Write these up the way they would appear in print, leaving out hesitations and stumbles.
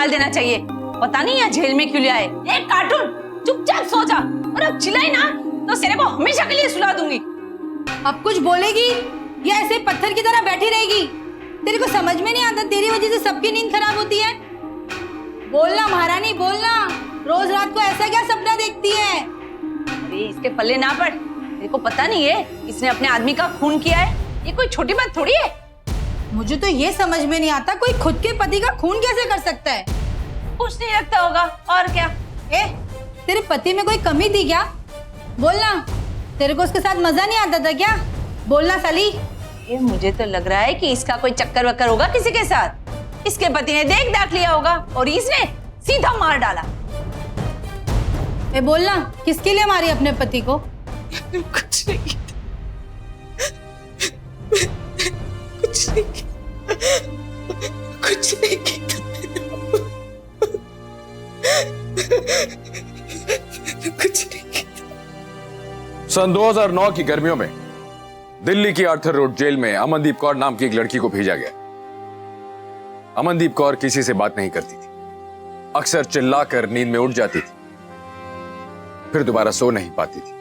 निकाल देना चाहिए। पता नहीं यहाँ जेल में क्यों ले आए। एक कार्टून, चुपचाप सो जा, और अब चिल्लाई ना तो सिरे को हमेशा के लिए सुला दूंगी। अब कुछ बोलेगी या ऐसे पत्थर की तरह बैठी रहेगी? तेरे को समझ में नहीं आता तेरी वजह से सबकी नींद खराब होती है? बोलना महारानी बोलना, रोज रात को ऐसा क्या सपना देखती है? अरे इसके पल्ले ना पड़, तेरे को पता नहीं है इसने अपने आदमी का खून किया है, ये कोई छोटी बात थोड़ी है। मुझे तो ये समझ में नहीं आता कोई खुद के पति का खून कैसे कर सकता है? कुछ नहीं लगता होगा और क्या। तेरे पति में कोई कमी थी क्या? बोलना, तेरे को उसके साथ मजा नहीं आता था क्या? बोलना साली। ये मुझे तो लग रहा है कि इसका कोई चक्कर वक्कर होगा किसी के साथ। इसके पति ने देख दाख लिया होगा और इसने सीधा मार डाला। बोलना, किसके लिए मारी अपने पति को? कुछ नहीं किया, कुछ नहीं किया, कुछ नहीं किया, कुछ नहीं किया। सन 2009 की गर्मियों में दिल्ली की आर्थर रोड जेल में अमनदीप कौर नाम की एक लड़की को भेजा गया। अमनदीप कौर किसी से बात नहीं करती थी, अक्सर चिल्लाकर नींद में उठ जाती थी, फिर दोबारा सो नहीं पाती थी।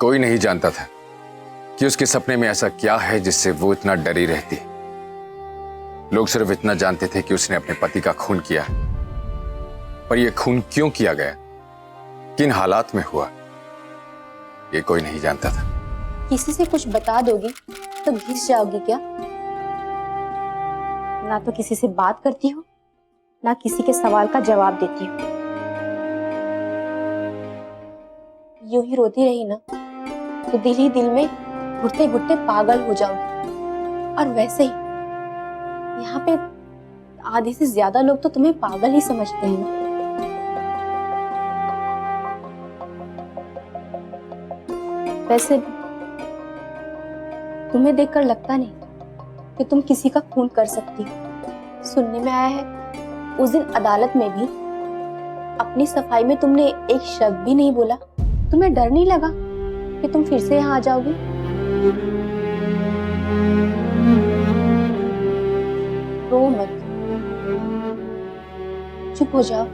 कोई नहीं जानता था कि उसके सपने में ऐसा क्या है जिससे वो इतना डरी रहती है। लोग सिर्फ इतना जानते थे कि उसने अपने पति का खून किया, पर यह खून क्यों किया गया, किन हालात में हुआ, ये कोई नहीं जानता था। किसी से कुछ बता दोगी तो घिस जाओगी क्या? ना तो किसी से बात करती हो, ना किसी के सवाल का जवाब देती हो। यूं ही रोती रही ना तो दिल ही दिल में घुटते घुटते पागल हो जाओगी। और वैसे ही यहाँ पे आधे से ज्यादा लोग तो तुम्हें पागल ही समझते हैं ना। वैसे तुम्हें देखकर लगता नहीं कि तुम किसी का खून कर सकती हो। सुनने में आया है उस दिन अदालत में भी अपनी सफाई में तुमने एक शब्द भी नहीं बोला। तुम्हें डर नहीं लगा कि तुम फिर से यहाँ आ जाओगी? रो मत, चुप हो जाओ,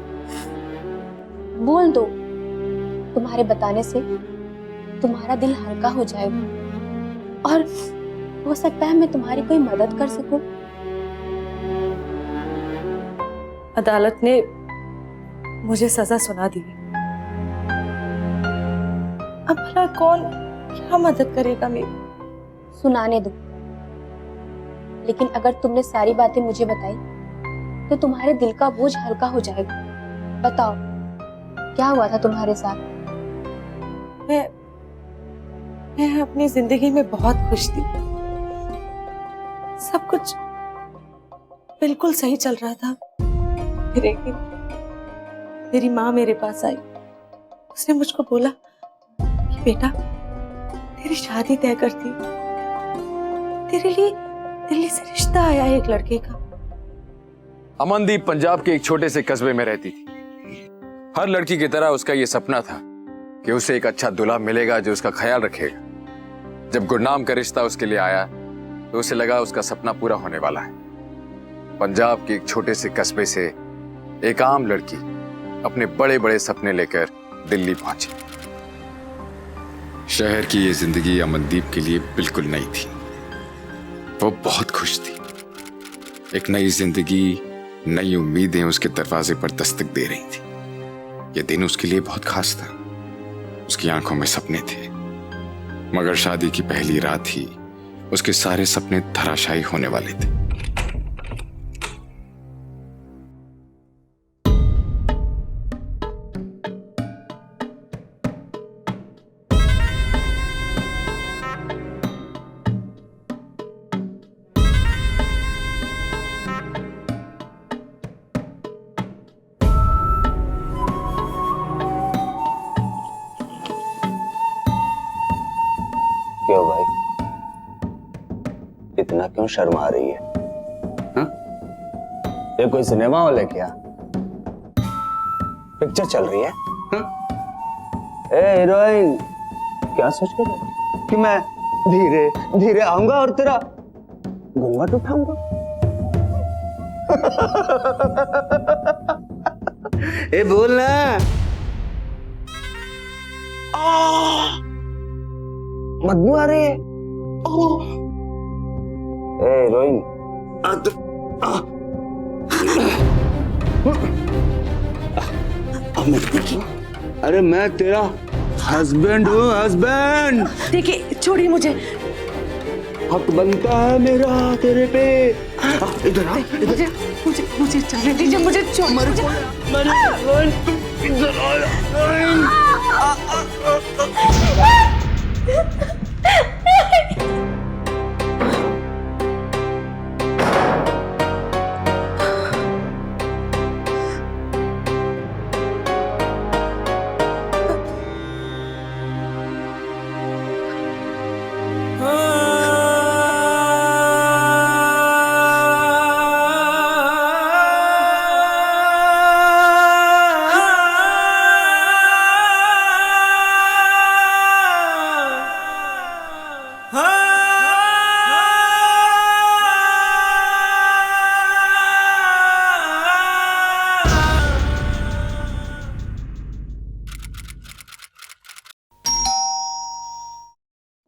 बोल दो। तुम्हारे बताने से तुम्हारा दिल हल्का हो जाएगा और हो सकता है मैं तुम्हारी कोई मदद कर सकूं। अदालत ने मुझे सजा सुना दी, अब भला कौन क्या मदद करेगा मेरी? सुनाने दो, लेकिन अगर तुमने सारी बातें मुझे बताई तो तुम्हारे दिल का बोझ हल्का हो जाएगा। बताओ क्या हुआ था तुम्हारे साथ? मैं अपनी जिंदगी में बहुत खुश थी, सब कुछ बिल्कुल सही चल रहा था। फिर एक दिन मेरी माँ मेरे पास आई, उसने मुझको बोला कि बेटा तेरी शादी तय कर दी, तेरे लिए दिल्ली से रिश्ता आया है एक लड़के का। अमनदीप पंजाब के एक छोटे से कस्बे में रहती थी। हर लड़की की तरह उसका यह सपना था कि उसे एक अच्छा दूल्हा मिलेगा जो उसका ख्याल रखेगा। जब गुरनाम का रिश्ता उसके लिए आया तो उसे लगा उसका सपना पूरा होने वाला है। पंजाब के एक छोटे से कस्बे से एक आम लड़की अपने बड़े बड़े सपने लेकर दिल्ली पहुंची। शहर की ये जिंदगी अमनदीप के लिए बिल्कुल नई थी। वो बहुत खुश थी। एक नई जिंदगी, नई उम्मीदें उसके दरवाजे पर दस्तक दे रही थी। ये दिन उसके लिए बहुत खास था। उसकी आंखों में सपने थे, मगर शादी की पहली रात ही उसके सारे सपने धराशायी होने वाले थे। क्यों भाई, इतना क्यों शर्मा रही है? हा? ये कोई सिनेमा हॉल है क्या? पिक्चर चल रही है? हा? ए हीरोइन, क्या सोच के बैठी कि मैं धीरे धीरे आऊंगा और तेरा घूंघट उठाऊंगा? ए बोल ना। बदबू आ रही है। ए हीरोइन, अरे मैं तेरा हस्बैंड हूँ, हस्बैंड। देखिए छोड़िए मुझे। हक बनता है मेरा तेरे पे। इधर आ, इधर। मुझे जाने दीजिए, मुझे छोड़िए। इधर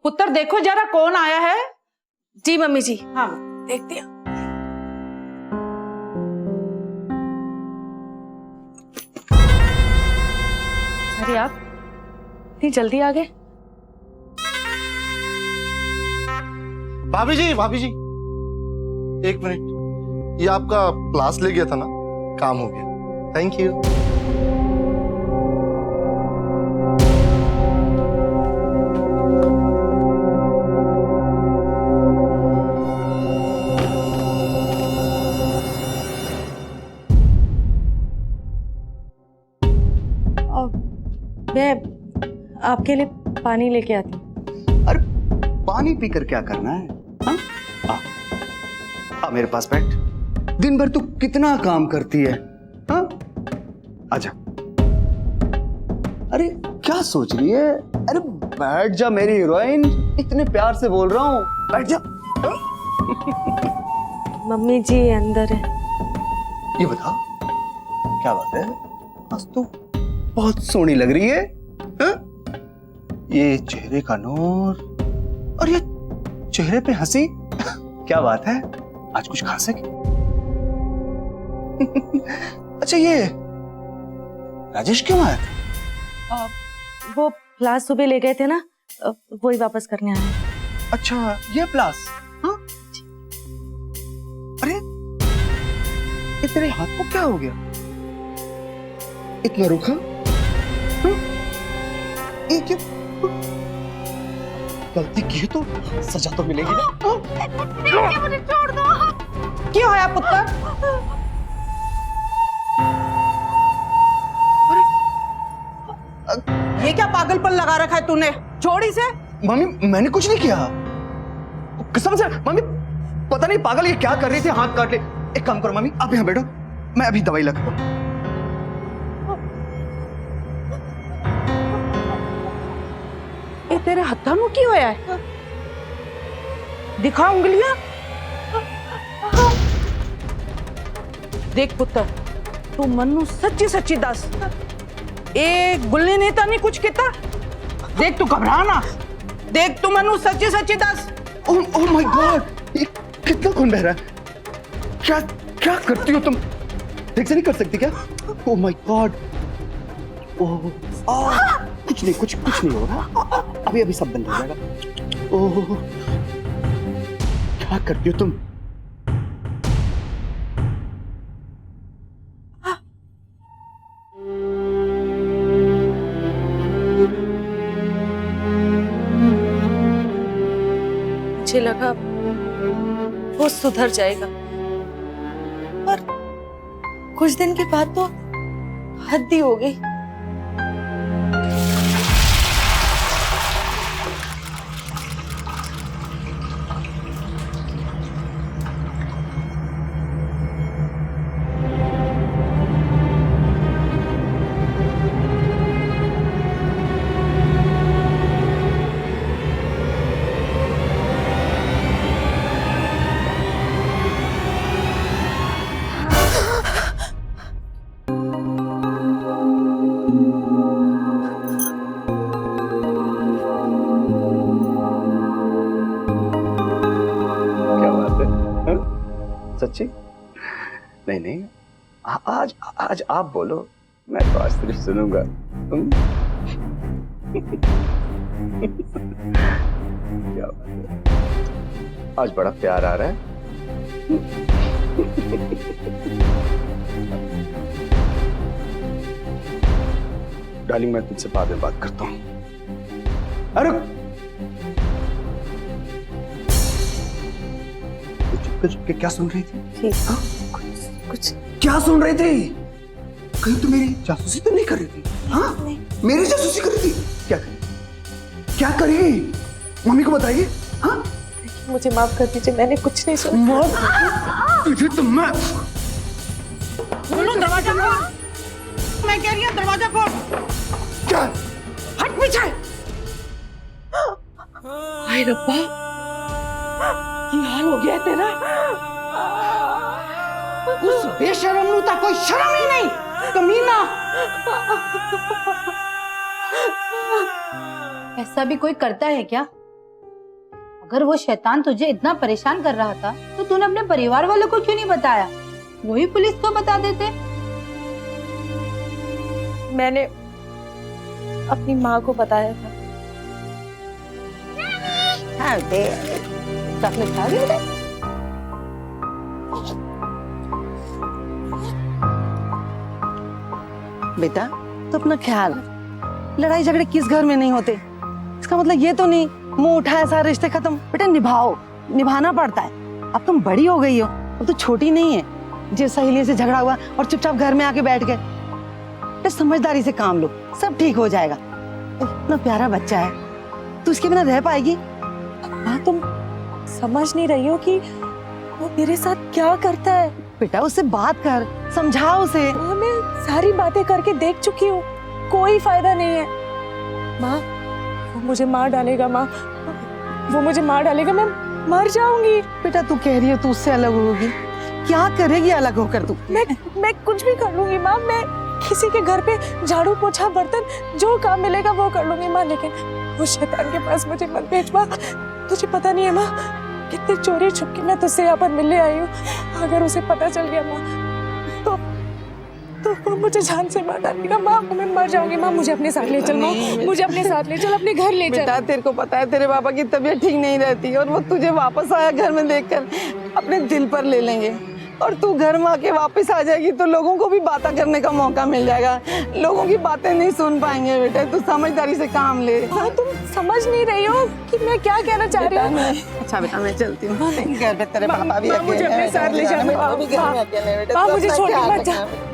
पुत्र देखो जरा कौन आया है। जी मम्मी जी। हाँ देखती हैं। अरे आप इतनी जल्दी आ गए? भाभी जी, भाभी जी, एक मिनट। ये आपका क्लास ले गया था ना, काम हो गया। Thank you. मैं आपके लिए पानी लेके आती हूँ। अरे पानी पीकर क्या करना है? हाँ? आ मेरे पास बैठ। दिन भर तू कितना काम करती है? हाँ? आजा। अरे क्या सोच रही है? अरे बैठ जा मेरी हीरोइन, इतने प्यार से बोल रहा हूँ, बैठ जा। मम्मी जी अंदर है। ये बता क्या बात है? आज तो बहुत सोहनी लग रही है। हाँ? ये चेहरे का नूर और ये चेहरे पे हंसी, क्या बात है? आज कुछ खास है क्या? अच्छा ये राजेश क्यों आया था? वो क्लास सुबह ले गए थे ना, वही वापस करने आए। अच्छा ये प्लास। हाँ? अरे ये तेरे हाथ को क्या हो गया? इतना रुखा? हाँ? ये क्या? गलती की है तो सजा तो मिलेगी ना। मुझे छोड़ दो। क्यों है पुत्र? ये क्या पागलपन लगा रखा है तूने? छोड़ इसे। मम्मी मैंने कुछ नहीं किया, कसम से। मम्मी पता नहीं पागल ये क्या कर रही थी, हाथ काट ले। एक काम करो मम्मी, आप यहाँ बैठो, मैं अभी दवाई लगाता हूँ। ये तेरे हत्था नु की होया है? दिखा उंगलियां। देख पुत्र, तू मनु सच्ची सच्ची दस, ए गुल्ली ने तो नहीं कुछ किता? देख तू घबरा ना, देख तू मनु सच्ची सच्ची दस। ओह माय गॉड, ये कितना खून बह रहा है? क्या क्या करती हो तुम? ठीक से नहीं कर सकती क्या? Oh my God. ओह कुछ नहीं, कुछ नहीं हो रहा, अभी अभी सब बंद हो जाएगा। ओह क्या करती हो तुम? मुझे लगा वो सुधर जाएगा, पर कुछ दिन के बाद तो हद ही हो गई। सच्ची? नहीं नहीं, आज आज आप बोलो, मैं तो आज सिर्फ सुनूंगा। क्या बात है, आज बड़ा प्यार आ रहा है। डार्लिंग, मैं तुझसे बाद में बात करता हूँ। अरे चुपके क्या सुन रही थी? हाँ? कुछ क्या सुन रही थी? कहीं तो मेरी जासूसी तो नहीं कर रही थी? हाँ? मेरी जासूसी कर रही थी? क्या करेगी? क्या करेगी? मम्मी को बताएगी? हाँ? मुझे माफ कर दीजिए, मैंने कुछ नहीं सुना। तुझे तो मैं बोलो, दरवाजा खोल। मैं कह रही हूँ दरवाजा खोल। क्या? हट पीछे। हाय रब्बा, ये हाल हो गया है तेरा। उस बेशरम नु ता कोई शर्म ही नहीं, कमीना। ऐसा भी कोई करता है क्या? अगर वो शैतान तुझे इतना परेशान कर रहा था तो तूने अपने परिवार वालों को क्यों नहीं बताया? वही पुलिस को बता देते। मैंने अपनी माँ को बताया था। हाँ दे, चॉकलेट खा रही है? बेटा, तो अपना ख्याल रख। लड़ाई झगड़े किस घर में नहीं होते? इसका मतलब ये तो नहीं मुंह उठाया सारे रिश्ते खत्म। बेटा निभाओ, निभाना पड़ता है। अब तुम बड़ी हो गई हो, अब तो छोटी नहीं है। जिस सहेली से झगड़ा हुआ और चुपचाप घर में आके बैठ गए। बेटा समझदारी से काम लो, सब ठीक हो जाएगा। इतना प्यारा बच्चा है, तू इसके बिना रह पाएगी? माँ, तुम समझ नहीं रही हो कि वो मेरे साथ क्या करता है। बेटा उससे बात कर, समझा उसे। माँ, मैं सारी बातें करके देख चुकी हूँ, कोई फायदा नहीं है। माँ, वो मुझे मार डालेगा। माँ, वो मुझे मार डालेगा, मैं मर जाऊंगी। बेटा तू कह रही है तू उससे अलग होगी, क्या करेगी अलग होकर तू? मैं कुछ भी कर लूंगी माँ। मैं किसी के घर पे झाड़ू पोछा बर्तन जो काम मिलेगा वो कर लूंगी माँ, लेकिन वो शैतान के पास मुझे मत भेज माँ। तुझे पता नहीं है माँ, कितनी चोरी छुप के मैं तुझसे यहाँ पर मिलने आई हूँ। अगर उसे पता चल गया माँ तो वो मुझे जान से मार डालेगा माँ। मैं मर जाऊंगी माँ, मुझे अपने साथ ले चल माँ, मुझे अपने साथ ले चल, अपने घर ले चल। बेटा तेरे को पता है तेरे पापा की तबीयत ठीक नहीं रहती और वो तुझे वापस आया घर में देखकर अपने दिल पर ले लेंगे और तू घर में आके वापस आ जाएगी तो लोगों को भी बातें करने का मौका मिल जाएगा। लोगों की बातें नहीं सुन पाएंगे। बेटा तू समझदारी से काम ले। हाँ, तुम समझ नहीं रही हो कि मैं क्या कहना चाह रही हूँ। अच्छा बेटा मैं चलती हूँ, घर पे तेरे पापा भी मुझे अकेले अपने साथ ले हैं। जाना। मैं भी घर में अकेले हैं, बेटा, माँ, तू मुझे अपना छोड़ के ख्याल मत जा। रखना।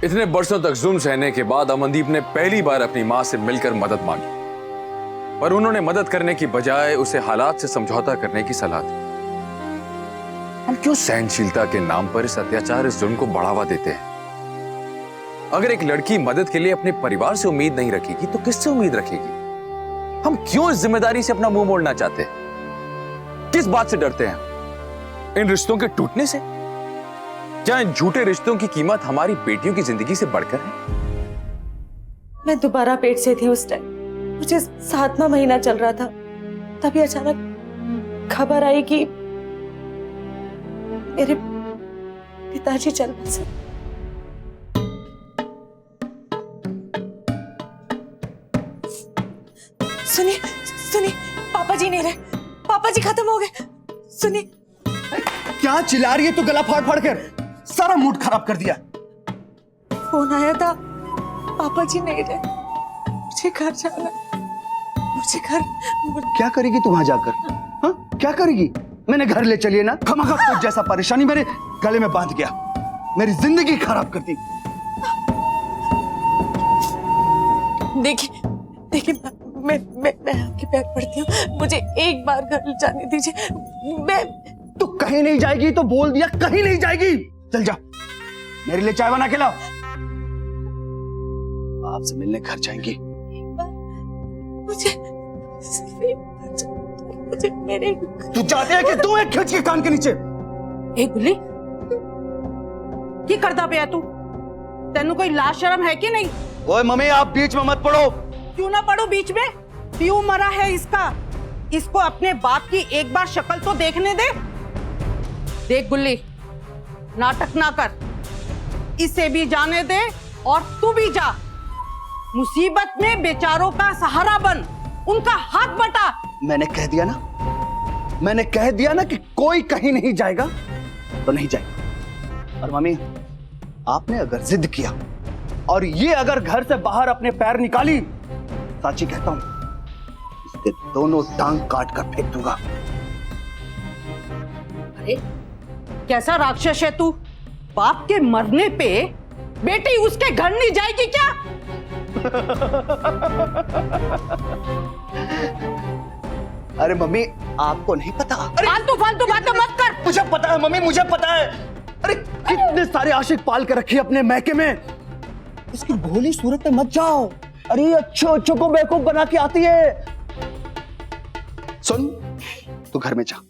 इतने बरसों तक जुल्म सहने के बाद अमनदीप ने पहली बार अपनी मां से मिलकर मदद मांगी, पर उन्होंने मदद करने की बजाय उसे हालात से समझौता करने की सलाह दी। हम क्यों सहनशीलता के नाम पर इस अत्याचार, इस जुल्म को बढ़ावा देते हैं? अगर एक लड़की मदद के लिए अपने परिवार से उम्मीद नहीं रखेगी तो किससे उम्मीद रखेगी? हम क्यों इस जिम्मेदारी से अपना मुंह मोड़ना चाहते हैं? किस बात से डरते हैं? इन रिश्तों के टूटने से? क्या इन झूठे रिश्तों की कीमत हमारी बेटियों की जिंदगी से बढ़कर है? मैं दोबारा पेट से थी उस टाइम, मुझे 7वां महीना चल रहा था। तभी अचानक खबर आई कि मेरे पिताजी चल बसे। सुनिए सुनिए, पापा जी नहीं रहे, पापा जी खत्म हो गए। सुनिए। क्या चिल्ला रही है तू गला फाड़ फाड़ कर? सारा मूड खराब कर दिया। फोन आया था, पापा जी नहीं रहे, मुझे घर जाना, मुझे घर। क्या करेगी तू वहां जाकर? हाँ क्या करेगी? मैंने घर ले चलिए ना, खमाखा खुद जैसा परेशानी मेरे गले में बांध गया, मेरी जिंदगी खराब कर दी। देखिए देखिए, मैं आपके पैर पड़ती हूँ, मुझे एक बार घर जाने दीजिए। मैं तू कहीं नहीं जाएगी तो बोल दिया, कहीं नहीं जाएगी। चल जा, मेरे लिए चाय बना के लाओ। आपसे मिलने घर जाएंगी। मुझे मेरे तू चाहते है कि तू एक खिंच के कान के नीचे। ए गुल्ली, की करता पिया तू? तेनू कोई लाज शर्म है कि नहीं? ओए मम्मी, आप बीच में मत पड़ो। क्यों ना पढ़ो बीच में? प्यू मरा है इसका, इसको अपने बाप की एक बार शक्ल तो देखने दे। देख गुल्ली, नाटक ना कर, इसे भी जाने दे और तू भी जा। मुसीबत में बेचारों का सहारा बन, उनका हाथ बटा। मैंने कह दिया ना कि कोई कहीं नहीं जाएगा तो नहीं जाएगा। और मम्मी, आपने अगर जिद किया और ये अगर घर से बाहर अपने पैर निकाली, साची कहता हूं, इसके दोनों टांग काट कर फेंक दूंगा। अरे कैसा राक्षस है तू? बाप के मरने पे बेटी उसके घर नहीं जाएगी क्या? अरे मम्मी, आपको नहीं पता? अरे फालतू फालतू बातें मत कर। मुझे पता है मम्मी, मुझे पता है। अरे कितने सारे आशिक पाल कर रखी अपने मैके में। इसकी भोली सूरत में मत जाओ। अरे अच्छों को बेवकूफ बना के आती है। सुन, तू घर में जा।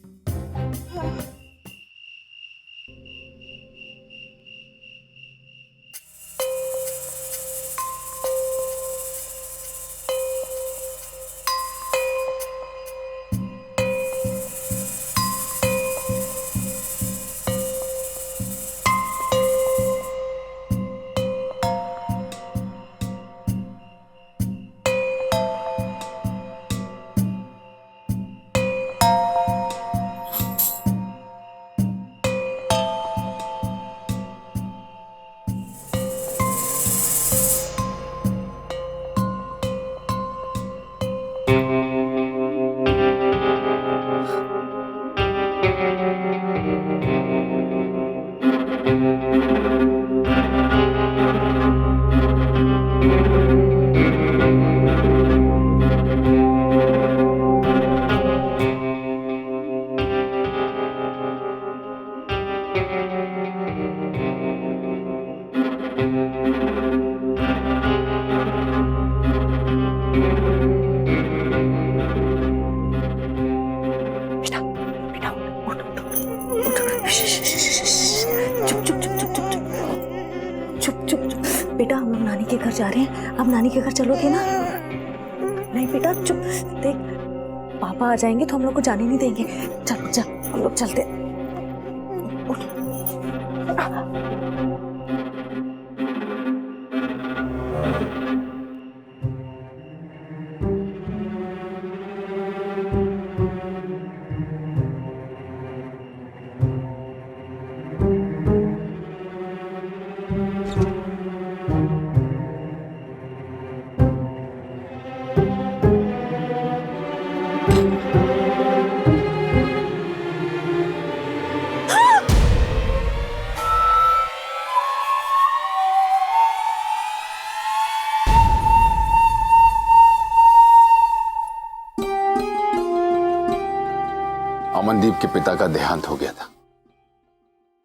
बेटा, हम लोग नानी के घर जा रहे हैं। अब नानी के घर चलोगे ना? नहीं बेटा, चुप। देख, पापा आ जाएंगे तो हम लोग को जाने नहीं देंगे। चल चल, हम लोग चलते। उठ। अमनदीप के पिता का देहांत हो गया था।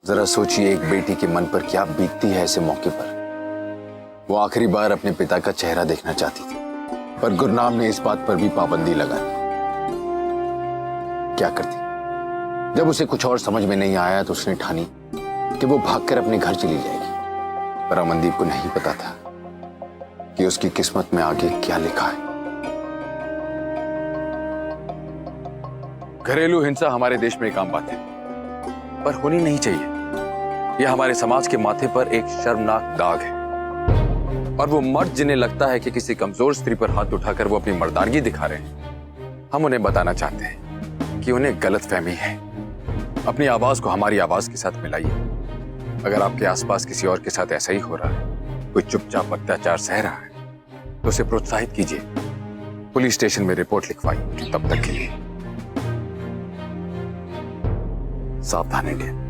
जरा सोचिए, एक बेटी के मन पर क्या बीतती है ऐसे मौके पर। वो आखिरी बार अपने पिता का चेहरा देखना चाहती थी, पर गुरनाम ने इस बात पर भी पाबंदी लगा दी। क्या करती? जब उसे कुछ और समझ में नहीं आया तो उसने ठानी कि वो भागकर अपने घर चली जाएगी। पर अमनदीप को नहीं पता था कि उसकी किस्मत में आगे क्या लिखा है। घरेलू हिंसा हमारे देश में एक आम बात है, पर होनी नहीं चाहिए। यह हमारे समाज के माथे पर एक शर्मनाक दाग है। और वो मर्द जिन्हें लगता है कि किसी कमजोर स्त्री पर हाथ उठाकर वो अपनी मर्दानगी दिखा रहे हैं, हम उन्हें बताना चाहते हैं कि उन्हें गलतफहमी है। अपनी आवाज को हमारी आवाज के साथ मिलाइए। अगर आपके आसपास किसी और के साथ ऐसा ही हो रहा है, कोई चुपचाप अत्याचार सह रहा है, तो उसे प्रोत्साहित कीजिए। पुलिस स्टेशन में रिपोर्ट लिखवाइए। तब तक के लिए सावधान रहिए।